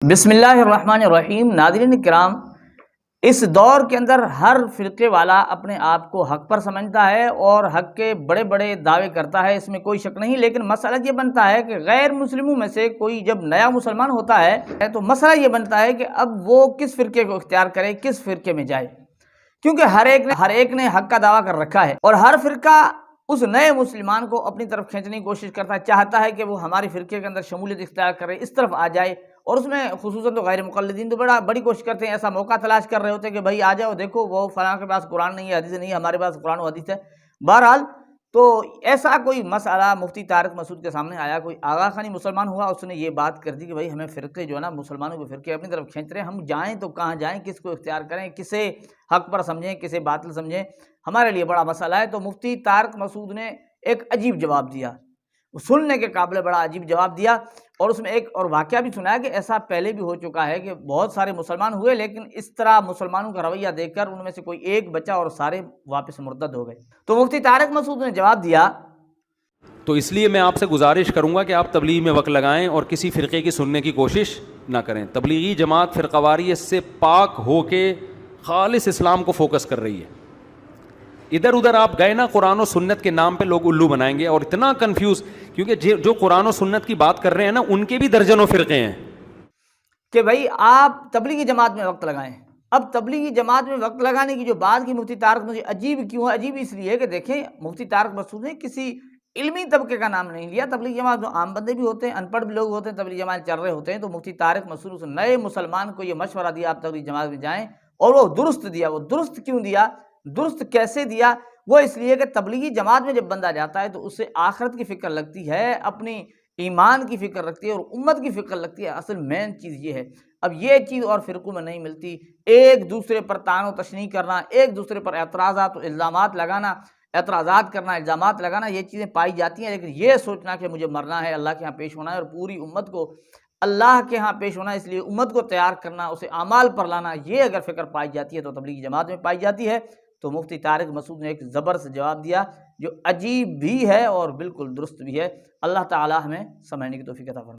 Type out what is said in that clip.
बिस्मिल्लाहिर्रहमानिर्रहीम। नाज़रीन किराम, इस दौर के अंदर हर फ़िरक़े वाला अपने आप को हक़ पर समझता है और हक़ के बड़े बड़े दावे करता है, इसमें कोई शक नहीं। लेकिन मसला ये बनता है कि गैर मुस्लिमों में से कोई जब नया मुसलमान होता है तो मसला ये बनता है कि अब वो किस फ़िरक़े को इख्तियार करे, किस फ़िरक़े में जाए, क्योंकि हर एक ने हक़ का दावा कर रखा है और हर फ़िरक़ा उस नए मुसलमान को अपनी तरफ खींचने की कोशिश करता है, चाहता है कि वो हमारे फ़िरक़े के अंदर शमूलियत इख्तियार करे, इस तरफ आ जाए। और उसमें खुसूसन तो गैर मुक़ल्लिदीन तो बड़ी कोशिश करते हैं, ऐसा मौका तलाश कर रहे होते हैं कि भाई आ जाओ, देखो वो फ़लाँ के पास कुरान नहीं है, हदीस नहीं है, हमारे पास कुरान और हदीस है। बहरहाल तो ऐसा कोई मसला मुफ्ती तारिक मसूद के सामने आया, कोई आगा खानी मुसलमान हुआ, उसने ये बात कर दी कि भाई हमें फ़िरक़े जो है ना, मुसलमानों के फ़िरक़े अपनी तरफ खींच रहे हैं, हम जाएँ तो कहाँ जाएँ, किसको इख्तियार करें, किसे हक़ पर समझें, किसे बातिल समझें, हमारे लिए बड़ा मसला है। तो मुफ्ती तारिक मसूद ने एक अजीब जवाब दिया, सुनने के काबिल बड़ा अजीब जवाब दिया। और उसमें एक और वाक़या भी सुनाया कि ऐसा पहले भी हो चुका है कि बहुत सारे मुसलमान हुए, लेकिन इस तरह मुसलमानों का रवैया देखकर उनमें से कोई एक बचा और सारे वापस मुर्तद हो गए। तो मुफ्ती तारिक मसूद ने जवाब दिया, तो इसलिए मैं आपसे गुजारिश करूंगा कि आप तबलीग में वक्त लगाएं और किसी फ़िरक़े की सुनने की कोशिश ना करें। तबलीगी जमात फ़िरक़ावारी से पाक हो के खालिस इस्लाम को फोकस कर रही है। इधर उधर आप गए ना, कुरान और सुन्नत के नाम पे लोग उल्लू बनाएंगे और इतना कंफ्यूज, क्योंकि जो कुरान और सुन्नत की बात कर रहे हैं ना, उनके भी दर्जनों फ़िरक़े हैं कि भाई आप तबलीगी जमात में वक्त लगाएं। अब तबलीगी जमात में वक्त लगाने की जो बात की मुफ्ती तारिक मसूद, अजीब क्यों है? अजीब इसलिए कि देखें, मुफ्ती तारिक मसूद ने किसी इल्मी तबके का नाम नहीं लिया। तबलीगी जमात में आम बंदे भी होते हैं, अनपढ़ भी लोग होते हैं, तबलीगी जमात चल रहे होते हैं। तो मुफ्ती तारिक मसूद उस नए मुसलमान को ये मशवरा दिया आप तबलीगी जमात में जाएँ, और वो दुरुस्त दिया। वो दुरुस्त क्यों दिया, दुरुस्त कैसे दिया? वो इसलिए कि तबलीगी जमात में जब बंदा जाता है तो उससे आखिरत की फ़िक्र लगती है, अपनी ईमान की फ़िक्र लगती है और उम्मत की फ़िक्र लगती है। असल मेन चीज़ ये है। अब ये चीज़ और फ़िरक़ों में नहीं मिलती। एक दूसरे पर तानो तशनी करना, एक दूसरे पर एतराज़ात और इल्ज़ामात लगाना, एतराज़ात करना, इल्ज़ामात लगाना, ये चीज़ें पाई जाती हैं। लेकिन ये सोचना कि मुझे मरना है, अल्लाह के यहाँ पेश होना है और पूरी उम्मत को अल्लाह के यहाँ पेश होना है, इसलिए उम्मत को तैयार करना, उसे अमाल पर लाना, ये अगर फ़िक्र पाई जाती है तो तबलीगी जमात में पाई जाती है। तो मुफ्ती तारिक मसूद ने एक ज़बरदस्त जवाब दिया जो अजीब भी है और बिल्कुल दुरुस्त भी है। अल्लाह ताला हमें समझने की तौफ़ीक़ अता फरमाए।